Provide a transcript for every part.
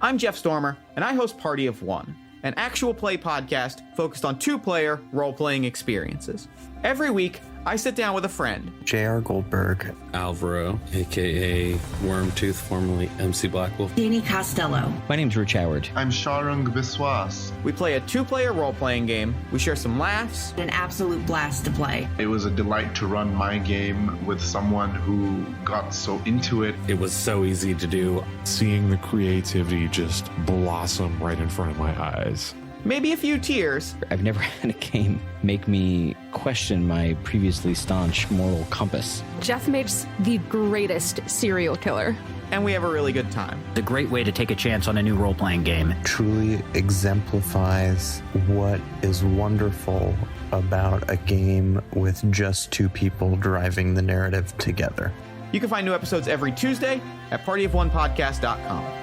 I'm Jeff Stormer, and I host Party of One, an actual play podcast focused on two-player role-playing experiences. Every week, I sit down with a friend. J.R. Goldberg. Alvaro, a.k.a. Wormtooth, formerly MC Blackwolf. Danny Costello. My name's Rich Howard. I'm Sharung Biswas. We play a two-player role-playing game. We share some laughs. An absolute blast to play. It was a delight to run my game with someone who got so into it. It was so easy to do. Seeing the creativity just blossom right in front of my eyes. Maybe a few tears. I've never had a game make me question my previously staunch moral compass. Jeff makes the greatest serial killer. And we have a really good time. It's a great way to take a chance on a new role-playing game. Truly exemplifies what is wonderful about a game with just two people driving the narrative together. You can find new episodes every Tuesday at partyofonepodcast.com.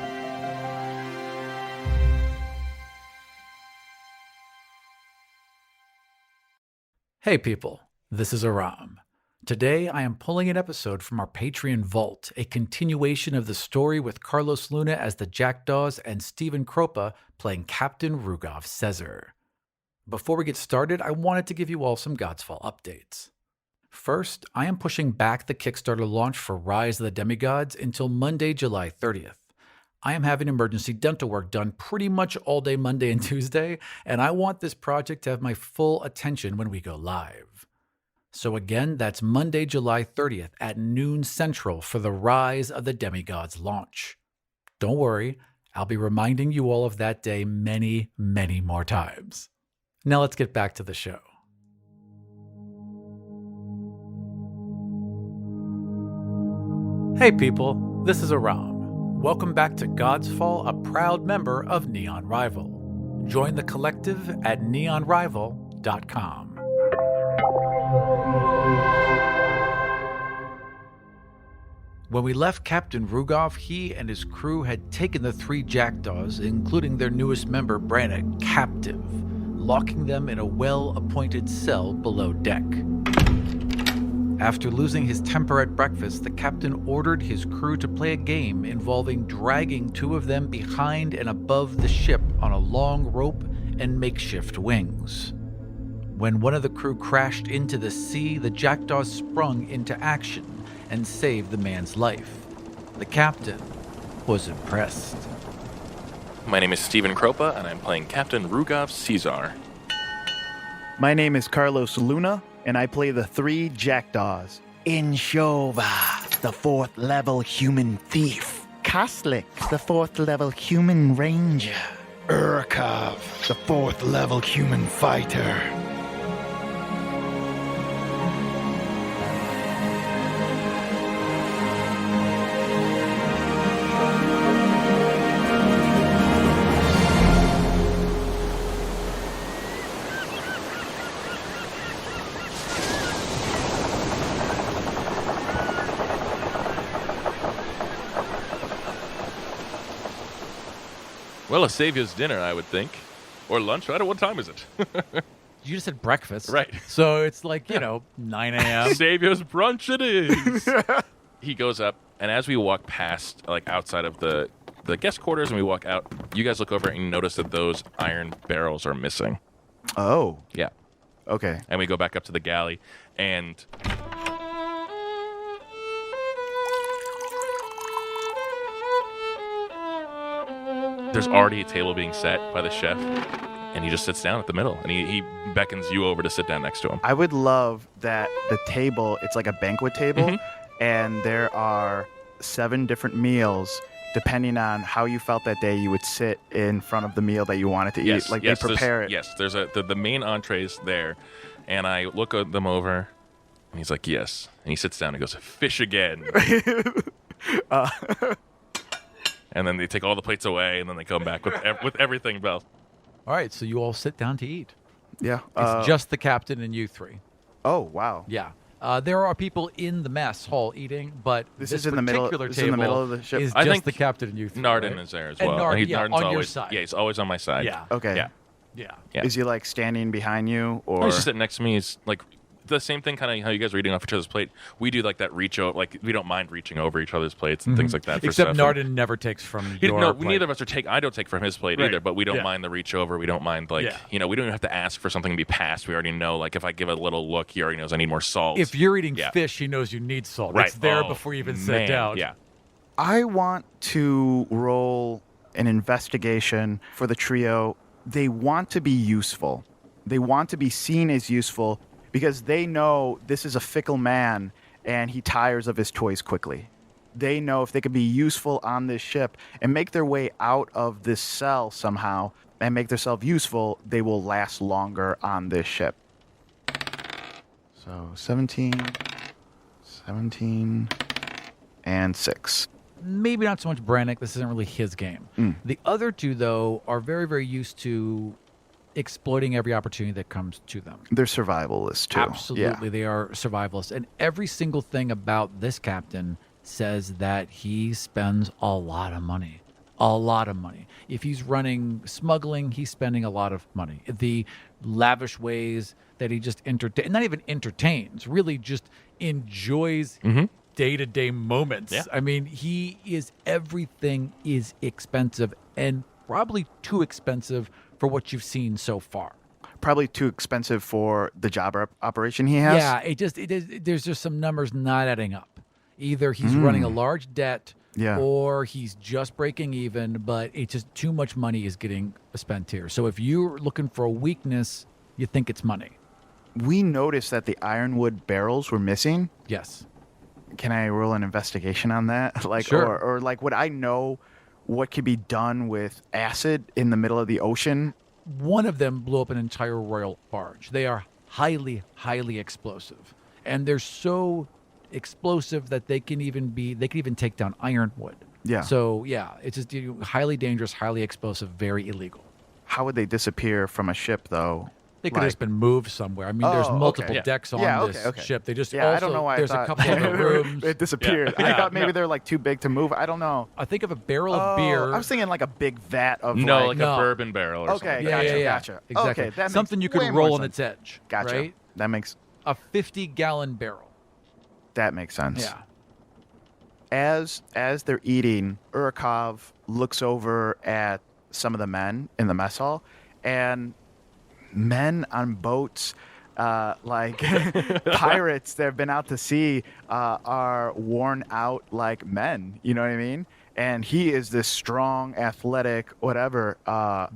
Hey people, this is Aram. Today I am pulling an episode from our Patreon vault, a continuation of the story with Carlos Luna as the Jackdaws and Stephen Kropa playing Captain Rugov Sezer. Before we get started, I wanted to give you all some Godsfall updates. First, I am pushing back the Kickstarter launch for Rise of the Demigods until Monday, July 30th. I am having emergency dental work done pretty much all day Monday and Tuesday, and I want this project to have my full attention when we go live. So again, that's Monday, July 30th at noon Central for the Rise of the Demigods launch. Don't worry, I'll be reminding you all of that day many, many more times. Now let's get back to the show. Hey people, this is Aram. Welcome back to Godsfall, a proud member of Neon Rival. Join the collective at neonrival.com. When we left Captain Rugov, he and his crew had taken the three Jackdaws, including their newest member, Braneck, captive, locking them in a well-appointed cell below deck. After losing his temper at breakfast, the captain ordered his crew to play a game involving dragging two of them behind and above the ship on a long rope and makeshift wings. When one of the crew crashed into the sea, the Jackdaws sprung into action and saved the man's life. The captain was impressed. My name is Stephen Kropa, and I'm playing Captain Rugov Sezer. My name is Carlos Luna, and I play the three Jackdaws. Inshova, the fourth level human thief. Kastlik, the fourth level human ranger. Urkov, the fourth level human fighter. Well, a savior's dinner, I would think. Or lunch. I don't know. What time is it? You just said breakfast. Right. So it's like, 9 a.m. Savior's brunch it is. He goes up, and as we walk past, like outside of the guest quarters, and we walk out, you guys look over and you notice that those iron barrels are missing. Oh. Yeah. Okay. And we go back up to the galley, and there's already a table being set by the chef, and he just sits down at the middle, and he beckons you over to sit down next to him. I would love that the table, it's like a banquet table, and there are 7 different meals. Depending on how you felt that day, you would sit in front of the meal that you wanted to eat. Like they prepare it. Yes, there's the main entrees there, and I look at them over, and he's like, yes. And he sits down and goes, fish again. And then they take all the plates away, and then they come back with everything else. All right, so you all sit down to eat. Yeah. It's just the captain and you three. Oh, wow. Yeah. There are people in the mess hall eating, but this is in the middle. This is in the middle of the ship. Is I just think the captain and you three. Narden right? is there as well. And Narden's on always, your side. Yeah, he's always on my side. Yeah. Okay. Yeah. Is he like standing behind you, or he's just sitting next to me? He's like the same thing, kind of how you guys are eating off each other's plate. We do like that reach over, like we don't mind reaching over each other's plates and things like that. Except Narden never takes from your plate. Neither of us I don't take from his plate either, but we don't mind the reach over. We don't mind we don't even have to ask for something to be passed. We already know, like if I give a little look, he already knows I need more salt. If you're eating fish, he knows you need salt. Right. It's there before you even sit down. Yeah. I want to roll an investigation for the trio. They want to be useful. They want to be seen as useful because they know this is a fickle man and he tires of his toys quickly. They know if they could be useful on this ship and make their way out of this cell somehow and make themselves useful, they will last longer on this ship. So 17, and 6. Maybe not so much Braneck. This isn't really his game. The other two, though, are very, very used to exploiting every opportunity that comes to them. They're survivalists, too. Absolutely, they are survivalists. And every single thing about this captain says that he spends a lot of money. A lot of money. If he's running smuggling, he's spending a lot of money. The lavish ways that he just not even entertains, really just enjoys day-to-day moments. Yeah. I mean, everything is expensive and probably too expensive for what you've seen so far. Probably too expensive for the job operation he has. Yeah, there's just some numbers not adding up. Either he's running a large debt or he's just breaking even, but it's just too much money is getting spent here. So if you're looking for a weakness, you think it's money. We noticed that the ironwood barrels were missing. Yes. Can I roll an investigation on that? Sure. Or would I know what could be done with acid in the middle of the ocean? One of them blew up an entire royal barge. They are highly, highly explosive. And they're so explosive that they can even take down ironwood. Yeah. So it's just highly dangerous, highly explosive, very illegal. How would they disappear from a ship, though? They could have just been moved somewhere. I mean, there's multiple decks on this ship. They just I don't know why there's I a thought couple of rooms. It disappeared. I thought maybe they're too big to move. I don't know. I think of a barrel of beer. I was thinking like a big vat of a bourbon barrel or something. Gotcha. Exactly. Okay, something you could roll on its edge. Gotcha. Right? That makes a 50-gallon barrel. That makes sense. Yeah. As they're eating, Urkov looks over at some of the men in the mess hall, and men on boats, like pirates that have been out to sea, are worn out like men. You know what I mean? And he is this strong, athletic, whatever.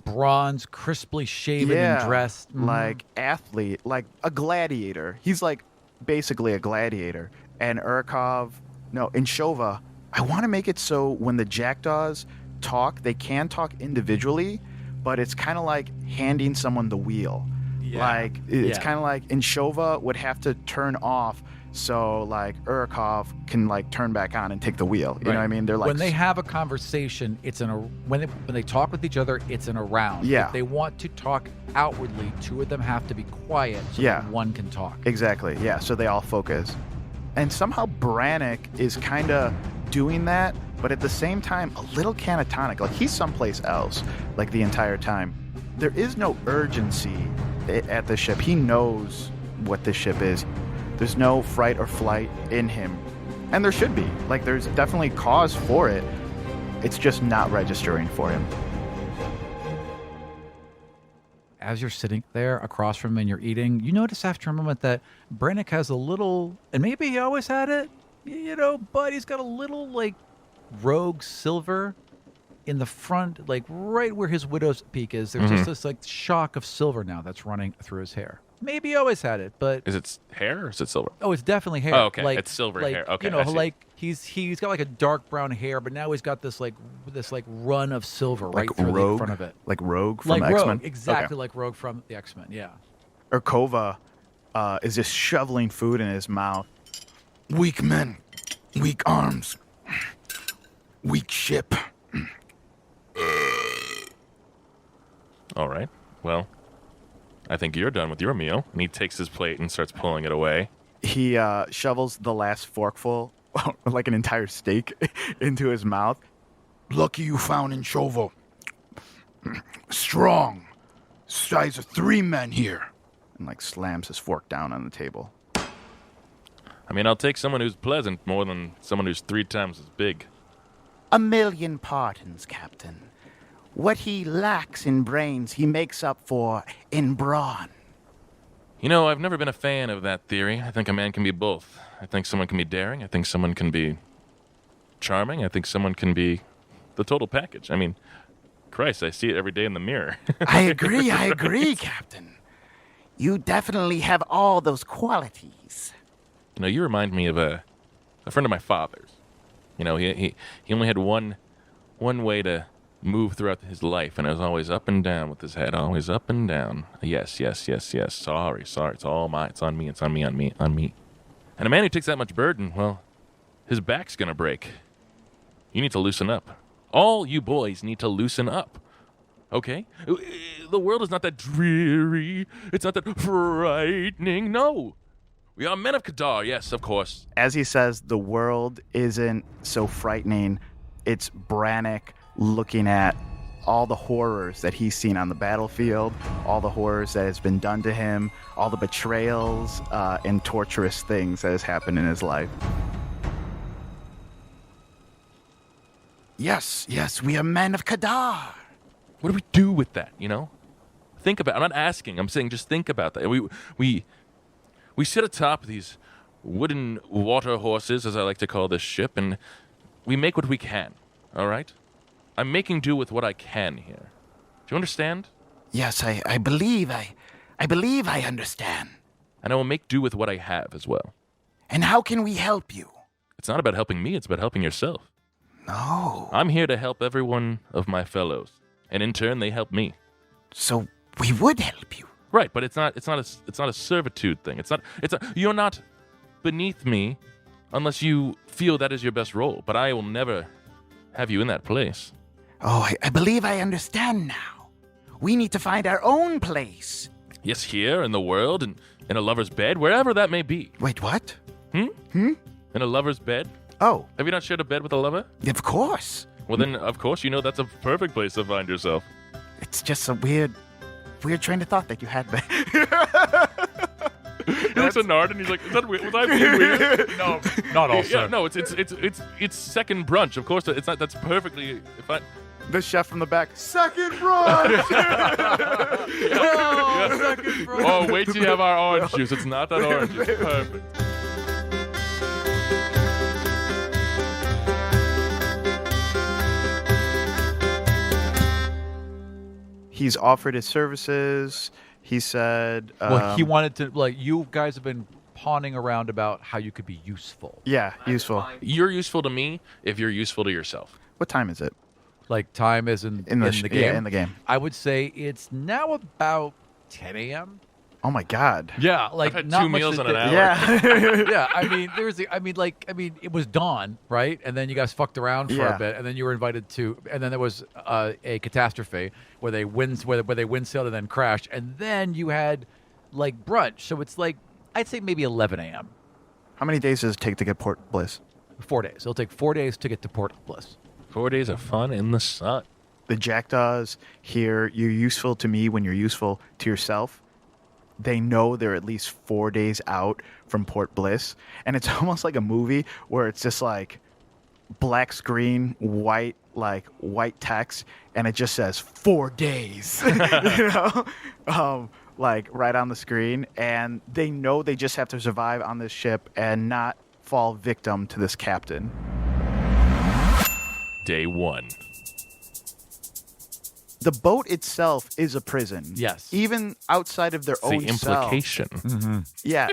Bronze, crisply shaven and dressed. Like athlete, like a gladiator. He's like basically a gladiator. And Urkov, in Shova, I want to make it so when the Jackdaws talk, they can talk individually, but it's kind of like handing someone the wheel. Like it's kind of like in Shova would have to turn off so like Urkov can like turn back on and take the wheel. You know what I mean? They're like when they have a conversation, it's when they talk with each other, it's in a round. Yeah. If they want to talk outwardly, two of them have to be quiet so that one can talk. Exactly. Yeah. So they all focus. And somehow Braneck is kind of doing that, but at the same time, a little catatonic. Like he's someplace else, like the entire time. There is no urgency at the ship. He knows what this ship is. There's no fright or flight in him. And there should be. Like there's definitely cause for it. It's just not registering for him. As you're sitting there across from him and you're eating, you notice after a moment that Braneck has a little, and maybe he always had it, but he's got a little like rogue silver in the front, like right where his widow's peak is. There's just this like shock of silver now that's running through his hair. Maybe he always had it, but is it hair or is it silver? Oh, it's definitely hair. Oh, okay. Like, it's silver like, hair. Okay, like he's got like a dark brown hair, but now he's got this run of silver right through the front of it. Like Rogue from X-Men? Exactly like Rogue from the X-Men, yeah. Urkova is just shoveling food in his mouth. Weak men, weak arms, weak ship. All right. Well, I think you're done with your meal. And he takes his plate and starts pulling it away. He shovels the last forkful, like an entire steak, into his mouth. Lucky you found in Shova. Strong. Size of 3 men here. And like slams his fork down on the table. I mean, I'll take someone who's pleasant more than someone who's 3 times as big. A million pardons, Captain. What he lacks in brains, he makes up for in brawn. You know, I've never been a fan of that theory. I think a man can be both. I think someone can be daring. I think someone can be charming. I think someone can be the total package. I mean, Christ, I see it every day in the mirror. I agree, Captain. You definitely have all those qualities. You know, you remind me of a friend of my father's. You know, he only had one way to move throughout his life, and it was always up and down with his head, always up and down. Yes. Sorry. It's all mine. It's on me. And a man who takes that much burden, well, his back's gonna break. You need to loosen up. All you boys need to loosen up. Okay? The world is not that dreary. It's not that frightening. No. We are men of Kadar, yes, of course. As he says, the world isn't so frightening. It's Braneck looking at all the horrors that he's seen on the battlefield, all the horrors that has been done to him, all the betrayals and torturous things that has happened in his life. Yes, we are men of Kadar. What do we do with that, you know? Think about it. I'm not asking. I'm saying just think about that. We sit atop these wooden water horses, as I like to call this ship, and we make what we can, all right? I'm making do with what I can here. Do you understand? Yes, I believe I understand. And I will make do with what I have as well. And how can we help you? It's not about helping me, it's about helping yourself. No. I'm here to help every one of my fellows, and in turn they help me. So we would help you. Right, but it's not a servitude thing. You're not beneath me unless you feel that is your best role, but I will never have you in that place. Oh, I believe I understand now. We need to find our own place. Yes, here in the world, in a lover's bed, wherever that may be. Wait, what? In a lover's bed? Oh. Have you not shared a bed with a lover? Of course. Well, then, of course, you know that's a perfect place to find yourself. It's just a weird train of thought that you had there. He looks at Nard and he's like, "Is that weird? Was I being weird?" No, not all, sir. Yeah, no, it's second brunch. Of course, it's not. That's perfectly fine. The chef from the back, second brunch! Second brunch! Oh, wait till you have our orange juice. It's not that orange. It's perfect. He's offered his services. He said... well, he wanted to, like, you guys have been pawning around about how you could be useful. Yeah, useful. You're useful to me if you're useful to yourself. What time is it? Like, time is in the game? Yeah, in the game. I would say it's now about 10 a.m. Oh, my God. Yeah, like, I've had not 2 much meals to in an hour. Yeah. Yeah, I mean, it was dawn, right? And then you guys fucked around for a bit, and then you were invited to, and then there was a catastrophe where they windsailed and then crashed, and then you had like brunch. So it's like, I'd say maybe 11 a.m. How many days does it take to get Port Bliss? 4 days. It'll take 4 days to get to Port Bliss. 4 days of fun in the sun. The Jackdaws here, you're useful to me when you're useful to yourself. They know they're at least 4 days out from Port Bliss. And it's almost like a movie where it's just like black screen, white text, and it just says 4 days, you know, like right on the screen. And they know they just have to survive on this ship and not fall victim to this captain. Day 1. The boat itself is a prison. Yes. Even outside of their own the implication. cell. Mm-hmm. Yeah.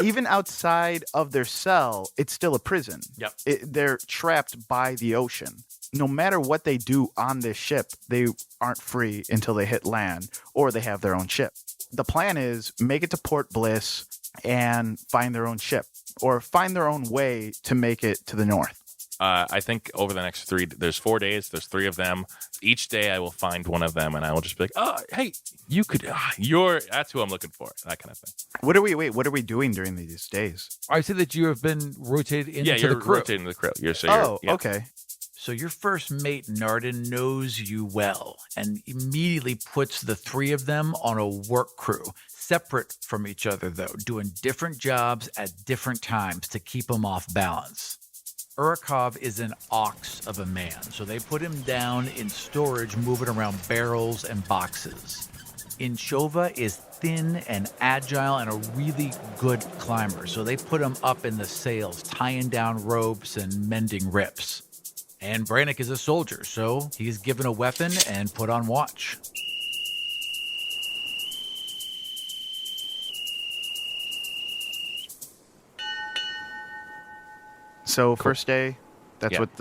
Even outside of their cell, it's still a prison. Yep. They're trapped by the ocean. No matter what they do on this ship, they aren't free until they hit land or they have their own ship. The plan is make it to Port Bliss and find their own ship or find their own way to make it to the north. I think over the next there's 4 days, there's 3 of them. Each day I will find one of them and I will just be like, oh, hey, you could, that's who I'm looking for. That kind of thing. What are we doing during these days? I say that you have been rotated into you're the crew. rotating the crew. Okay. So your first mate, Narden, knows you well and immediately puts the three of them on a work crew, separate from each other, though, doing different jobs at different times to keep them off balance. Urikov is an ox of a man, so they put him down in storage, moving around barrels and boxes. Inchova is thin and agile and a really good climber, so they put him up in the sails, tying down ropes and mending rips. And Braneck is a soldier, so he's given a weapon and put on watch. So first day, that's Yeah. what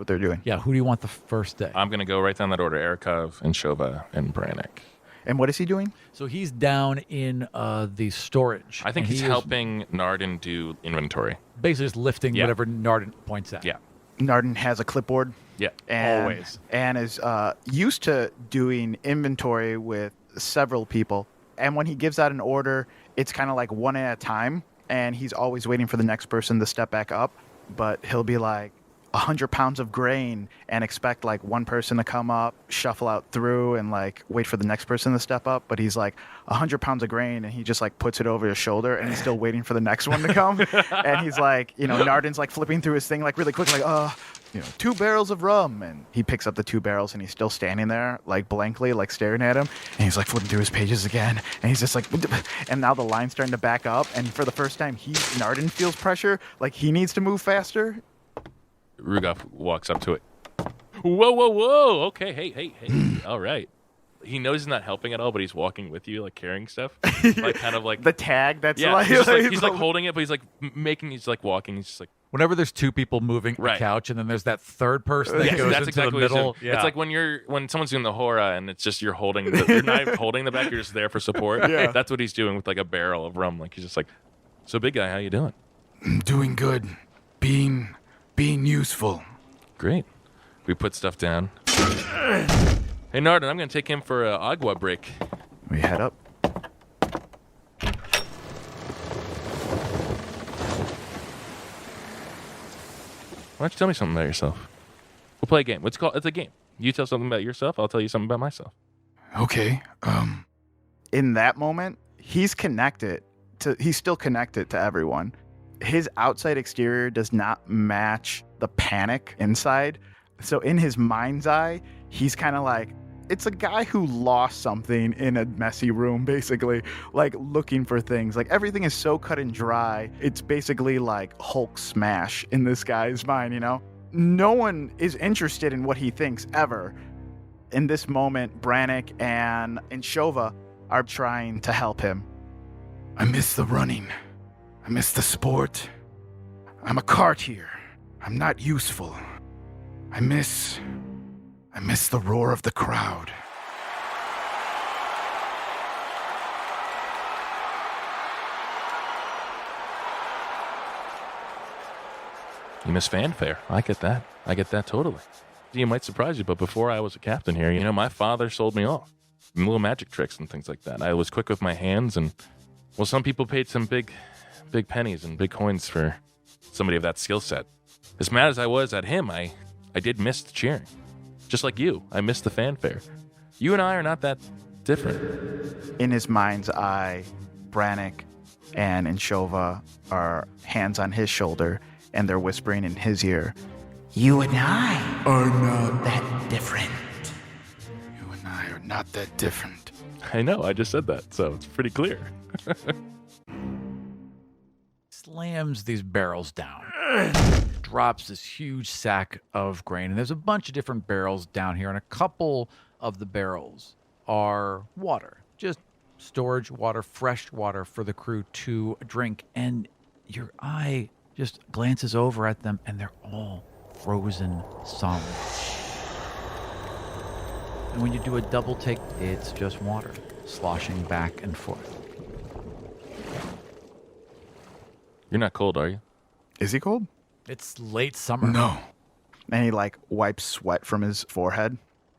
they're doing. Yeah, who do you want the first day? I'm going to go right down that order. Erikov, Inchova, and Braneck. And what is he doing? So he's down in the storage. I think and he's he is helping Narden do inventory. basically just lifting Yeah. whatever Narden points at. Yeah. Narden has a clipboard. Yeah. And, Always. And is used to doing inventory with several people. And when he gives out an order, it's kind of like one at a time. And he's always waiting for the next person to step back up. But he'll be like 100 pounds of grain and expect like one person to come up, shuffle out through and like wait for the next person to step up. But he's like 100 pounds of grain and he just like puts it over his shoulder and he's still waiting for the next one to come. And he's like, Narden's like flipping through his thing like really quick, like, 2 barrels of rum. And he picks up the 2 barrels and he's still standing there like blankly, like staring at him. And he's like flipping through his pages again. And he's just like, and now the line's starting to back up. And for the first time, Narden feels pressure. Like he needs to move faster. Rugov walks up to it. Whoa. Okay, hey. All right. He knows he's not helping at all, but he's walking with you, like carrying stuff. Like kind of like the tag that's yeah, like, he's like holding it, but he's like he's like walking. He's just like Whenever there's 2 people moving a couch and then there's that third person that goes that's into exactly the what he's middle. doing. It's like when someone's doing the hora and it's just you're not even holding the back, you're just there for support. Yeah. That's what he's doing with like a barrel of rum. Like he's just like, so big guy, how you doing? I'm doing good. Being useful. Great. We put stuff down. Hey, Narden, I'm going to take him for an agua break. We head up. Why don't you tell me something about yourself? We'll play a game. What's it called? It's a game. You tell something about yourself, I'll tell you something about myself. Okay. In that moment, he's still connected to everyone. His outside exterior does not match the panic inside. So in his mind's eye, he's kind of like, it's a guy who lost something in a messy room, basically, like looking for things. Like everything is so cut and dry. It's basically like Hulk smash in this guy's mind, No one is interested in what he thinks ever. In this moment, Braneck and Inchova are trying to help him. I miss the running. I miss the sport. I'm a cart here. I'm not useful. I miss the roar of the crowd. You miss fanfare. I get that. I get that totally. You might surprise you, but before I was a captain here, my father sold me off. Little magic tricks and things like that. I was quick with my hands and, well, some people paid some big pennies and big coins for somebody of that skill set. As mad as I was at him, I did miss the cheering. Just like you, I missed the fanfare. You and I are not that different. In his mind's eye, Braneck and Inchova are hands on his shoulder, and they're whispering in his ear, "You and I are not that different." You and I are not that different. I know, I just said that, so it's pretty clear. Slams these barrels down, drops this huge sack of grain, and there's a bunch of different barrels down here, and a couple of the barrels are water, just storage water, fresh water for the crew to drink, and your eye just glances over at them, and they're all frozen solid. And when you do a double take, it's just water sloshing back and forth. You're not cold, are you? Is he cold? It's late summer. No. And he wipes sweat from his forehead.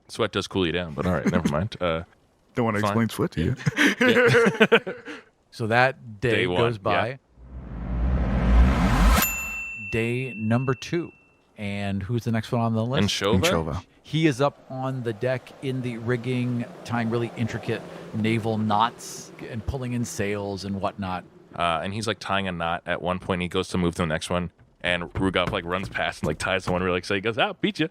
Sweat does cool you down, but all right, never mind. Don't want to explain sweat to you. Yeah. So that day goes by. Yeah. Day number 2. and who's the next one on the list? Anchova. He is up on the deck in the rigging, tying really intricate naval knots and pulling in sails and whatnot. And he's like tying a knot at one point. He goes to move to the next one, and Rugov like runs past and like ties the one really excited. He goes, "Ah, beat you."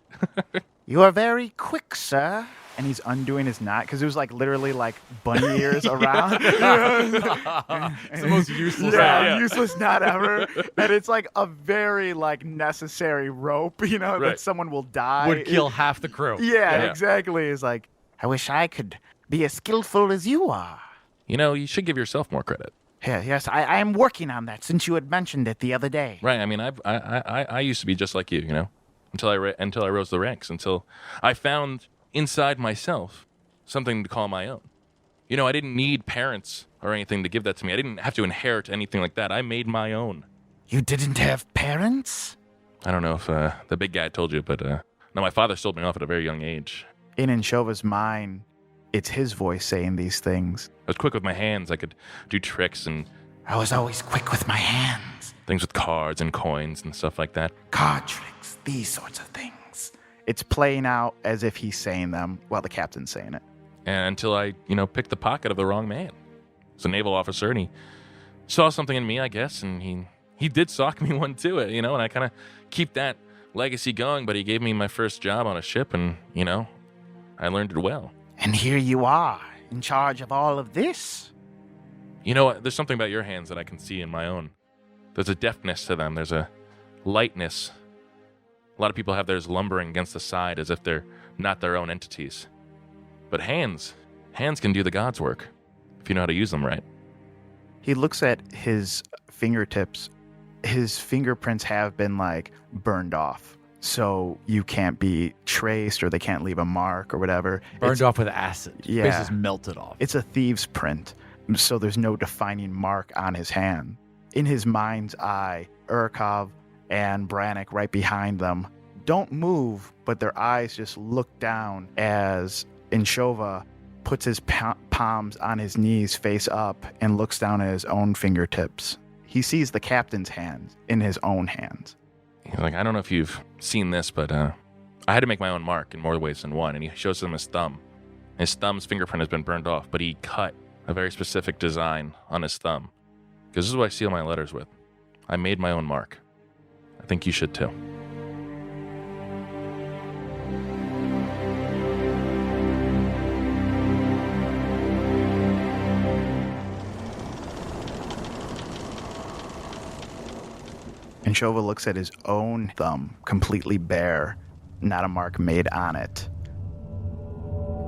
You are very quick, sir. And he's undoing his knot because it was like literally like bunny ears around. It's the most useless knot. Useless knot ever. And it's like a very like necessary rope, that someone will die. Would kill half the crew. Yeah, exactly. It's like, I wish I could be as skillful as you are. You should give yourself more credit. Yes, I am working on that since you had mentioned it the other day. Right. I mean, I used to be just like you, until I rose the ranks, until I found inside myself something to call my own. I didn't need parents or anything to give that to me. I didn't have to inherit anything like that. I made my own. You didn't have parents? I don't know if the big guy told you, but no, my father sold me off at a very young age. In Anchova's mind, it's his voice saying these things. I was quick with my hands. I could do tricks and... I was always quick with my hands. Things with cards and coins and stuff like that. Card tricks, these sorts of things. It's playing out as if he's saying them while the captain's saying it. And until I, picked the pocket of the wrong man. He's a naval officer, and he saw something in me, I guess, and he did sock me one to it, and I kind of keep that legacy going, but he gave me my first job on a ship, and, I learned it well. And here you are, in charge of all of this. There's something about your hands that I can see in my own. There's a deftness to them. There's a lightness. A lot of people have theirs lumbering against the side as if they're not their own entities. But hands can do the God's work if you know how to use them right. He looks at his fingertips. His fingerprints have been burned off. So you can't be traced or they can't leave a mark or whatever. Burned off with acid. Yeah. This is melted off. It's a thieves' print. So there's no defining mark on his hand. In his mind's eye, Rugov and Braneck right behind them don't move, but their eyes just look down as Anchova puts his palms on his knees face up and looks down at his own fingertips. He sees the captain's hands in his own hands. He's like, I don't know if you've seen this, but I had to make my own mark in more ways than one. And he shows them his thumb. His thumb's fingerprint has been burned off, but he cut a very specific design on his thumb. Because this is what I seal my letters with. I made my own mark. I think you should too. Anchova looks at his own thumb, completely bare, not a mark made on it.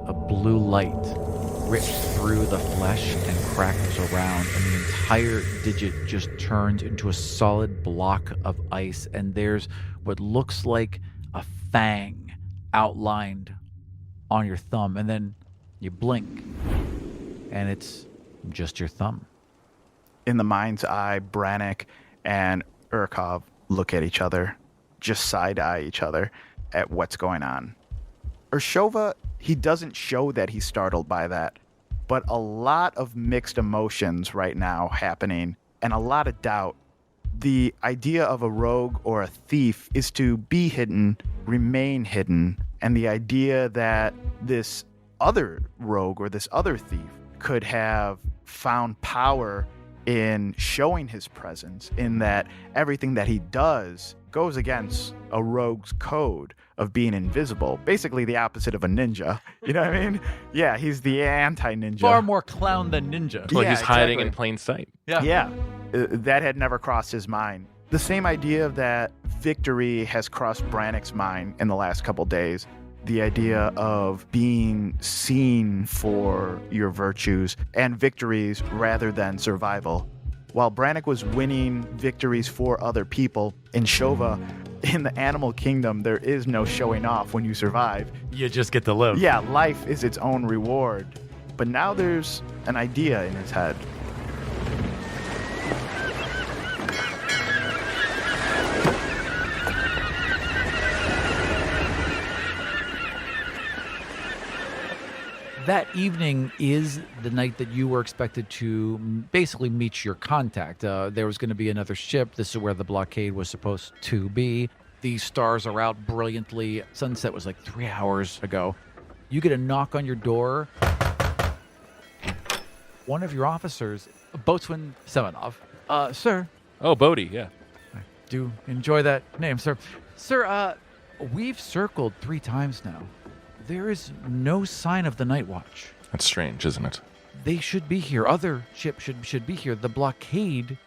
A blue light rips through the flesh and crackles around, and the entire digit just turns into a solid block of ice, and there's what looks like a fang outlined on your thumb, and then you blink, and it's just your thumb. In the mind's eye, Braneck and Rugov look at each other, just side-eye each other at what's going on. Anchova, he doesn't show that he's startled by that, but a lot of mixed emotions right now happening and a lot of doubt. The idea of a rogue or a thief is to be hidden, remain hidden, and the idea that this other rogue or this other thief could have found power in showing his presence, in that everything that he does goes against a rogue's code of being invisible. Basically the opposite of a ninja. You know what I mean? Yeah, he's the anti-ninja. Far more clown than ninja. Well, he's hiding in plain sight. Yeah. That had never crossed his mind. The same idea that victory has crossed Braneck's mind in the last couple days. The idea of being seen for your virtues and victories rather than survival. While Braneck was winning victories for other people, in Anchova, in the animal kingdom, there is no showing off when you survive. You just get to live. Yeah, life is its own reward. But now there's an idea in his head. That evening is the night that you were expected to basically meet your contact. There was going to be another ship. This is where the blockade was supposed to be. The stars are out brilliantly. Sunset was like 3 hours ago. You get a knock on your door. One of your officers, Boatswain Semenov. Sir. Oh, Bodhi, yeah. I do enjoy that name, sir. Sir, we've circled 3 times now. There is no sign of the Night Watch. That's strange, isn't it? They should be here. Other ships should be here. The blockade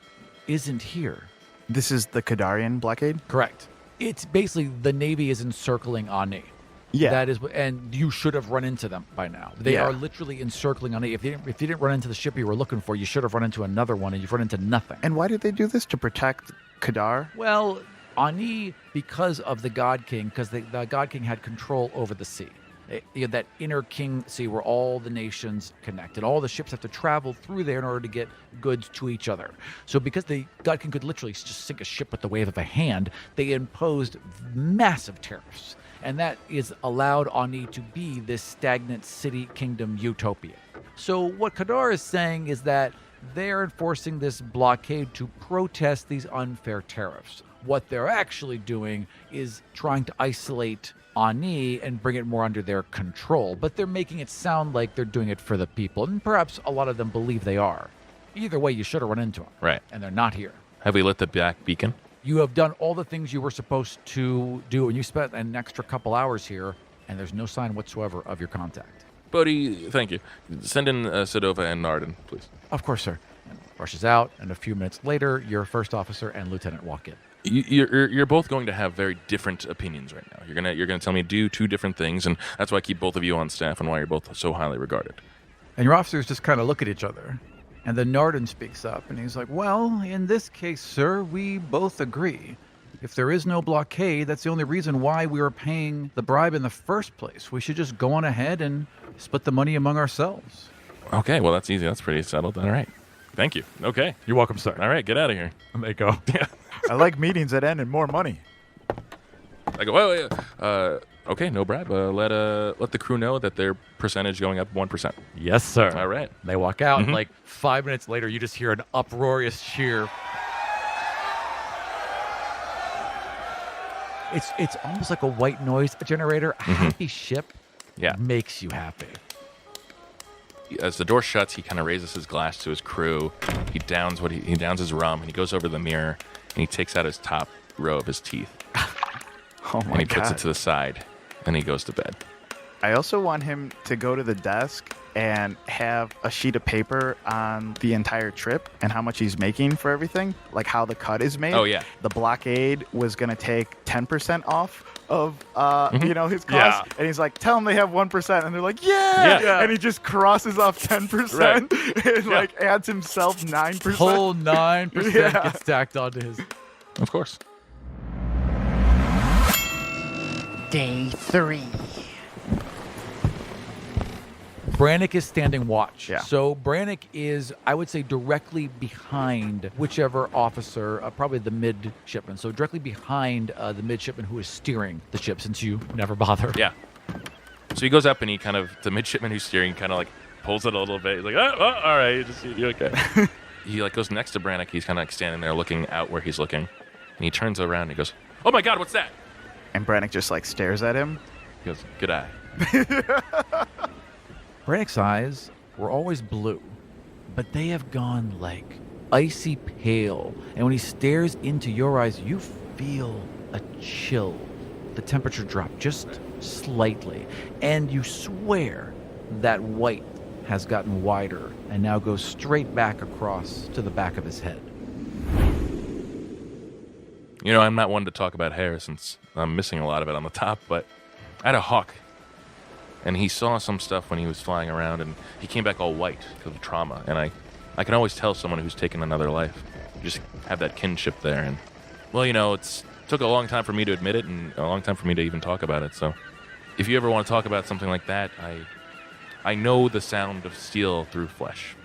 isn't here. This is the Kadarian blockade? Correct. It's basically the Navy is encircling Ani. Yeah. That is, and you should have run into them by now. They are literally encircling Ani. If you didn't run into the ship you were looking for, you should have run into another one, and you've run into nothing. And why did they do this? To protect Kadar? Well, Ani, because of the God King, because the God King had control over the sea. That inner king sea where all the nations connect, and all the ships have to travel through there in order to get goods to each other. So because the God King could literally just sink a ship with the wave of a hand, they imposed massive tariffs. And that is allowed Ani to be this stagnant city kingdom utopia. So what Kadar is saying is that they're enforcing this blockade to protest these unfair tariffs. What they're actually doing is trying to isolate Ani and bring it more under their control, but they're making it sound like they're doing it for the people, and perhaps a lot of them believe they are. Either way, you should have run into them. Right. And they're not here. Have we lit the back beacon? You have done all the things you were supposed to do, and you spent an extra couple hours here, and there's no sign whatsoever of your contact. Bodhi, thank you. Send in Sedova and Narden, please. Of course, sir. And rushes out, and a few minutes later, your first officer and lieutenant walk in. You're both going to have very different opinions right now. You're gonna tell me to do 2 different things, and that's why I keep both of you on staff and why you're both so highly regarded. And your officers just kind of look at each other. And then Narden speaks up, and he's like, well, in this case, sir, we both agree. If there is no blockade, that's the only reason why we were paying the bribe in the first place. We should just go on ahead and split the money among ourselves. Okay, well, that's easy. That's pretty settled. All right. Thank you. Okay. You're welcome, sir. All right, get out of here. And they go. Yeah. I like meetings that end in more money. I go, well, okay, no bribe. Let the crew know that their percentage going up 1%. Yes, sir. All right. They walk out, and like 5 minutes later, you just hear an uproarious cheer. It's almost like a white noise generator. A happy ship makes you happy. As the door shuts, he kind of raises his glass to his crew. He downs his rum, and he goes over to the mirror, and he takes out his top row of his teeth. Oh my God. And he puts it to the side, and he goes to bed. I also want him to go to the desk and have a sheet of paper on the entire trip and how much he's making for everything, like how the cut is made. Oh, yeah. The blockade was going to take 10% off of his cost, and he's like, tell them they have 1%, and they're like, yeah. And he just crosses off 10% and like adds himself 9%. Whole 9% gets stacked onto his. Of course. Day 3. Braneck is standing watch. Yeah. So Braneck is, I would say, directly behind whichever officer, probably the midshipman. So directly behind the midshipman who is steering the ship, since you never bother. Yeah. So he goes up and the midshipman who's steering kind of like pulls it a little bit. He's like, oh all right, you're okay. He like goes next to Braneck. He's kind of like standing there looking out where he's looking. And he turns around and he goes, oh my God, what's that? And Braneck just like stares at him. He goes, good eye. Braneck's eyes were always blue, but they have gone like icy pale. And when he stares into your eyes, you feel a chill. The temperature dropped just slightly. And you swear that white has gotten wider and now goes straight back across to the back of his head. You know, I'm not one to talk about hair since I'm missing a lot of it on the top, but I had a hawk. And he saw some stuff when he was flying around, and he came back all white because of trauma. And I can always tell someone who's taken another life. You just have that kinship there. And, well, you know, it took a long time for me to admit it and a long time for me to even talk about it. So if you ever want to talk about something like that, I know the sound of steel through flesh.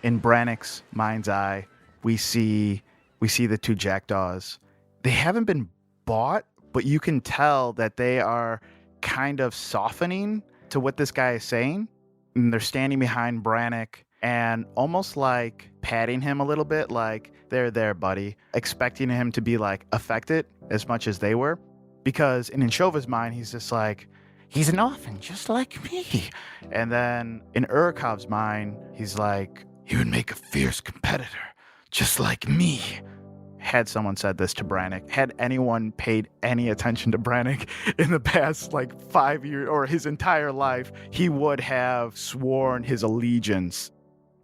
In Braneck's mind's eye, we see the 2 jackdaws. They haven't been bought, but you can tell that they are kind of softening to what this guy is saying. And they're standing behind Braneck, and almost like patting him a little bit, like, there, buddy, expecting him to be like affected as much as they were. Because in Inshova's mind, he's just like, he's an orphan just like me. And then in Urakov's mind, he's like, he would make a fierce competitor just like me. Had someone said this to Braneck, had anyone paid any attention to Braneck in the past 5 years or his entire life, he would have sworn his allegiance.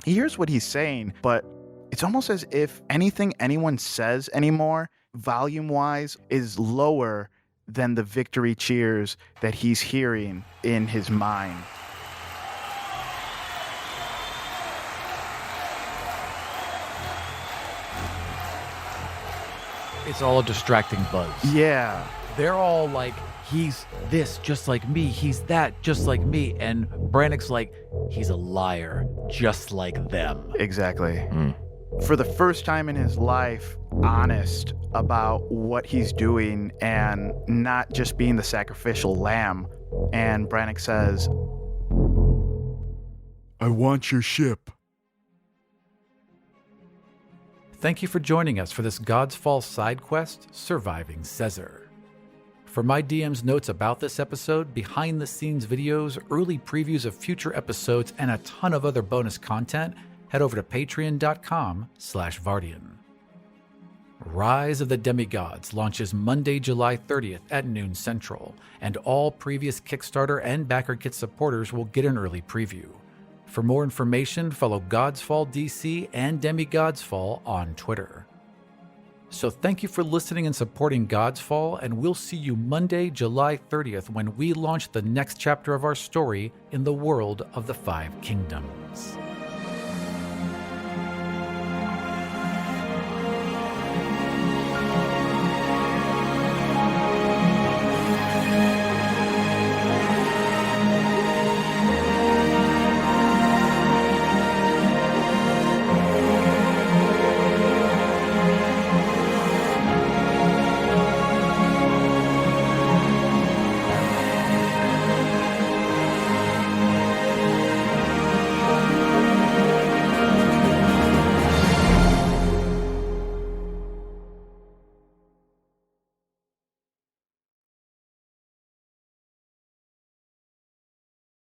He hears what he's saying, but it's almost as if anything anyone says anymore, volume-wise, is lower than the victory cheers that he's hearing in his mind. It's all a distracting buzz. Yeah. They're all like, he's this just like me, he's that just like me, and Braneck's like, he's a liar just like them. Exactly. For the first time in his life, honest about what he's doing and not just being the sacrificial lamb. And Braneck says, I want your ship. Thank you for joining us for this Godsfall side quest, Surviving Sezer. For my DM's notes about this episode, behind-the-scenes videos, early previews of future episodes, and a ton of other bonus content, head over to patreon.com/Vartian. Rise of the Demigods launches Monday, July 30th at noon Central, and all previous Kickstarter and Backer Kit supporters will get an early preview. For more information, follow Godsfall DC and Demigodsfall on Twitter. So thank you for listening and supporting Godsfall, and we'll see you Monday, July 30th when we launch the next chapter of our story in the world of the Five Kingdoms.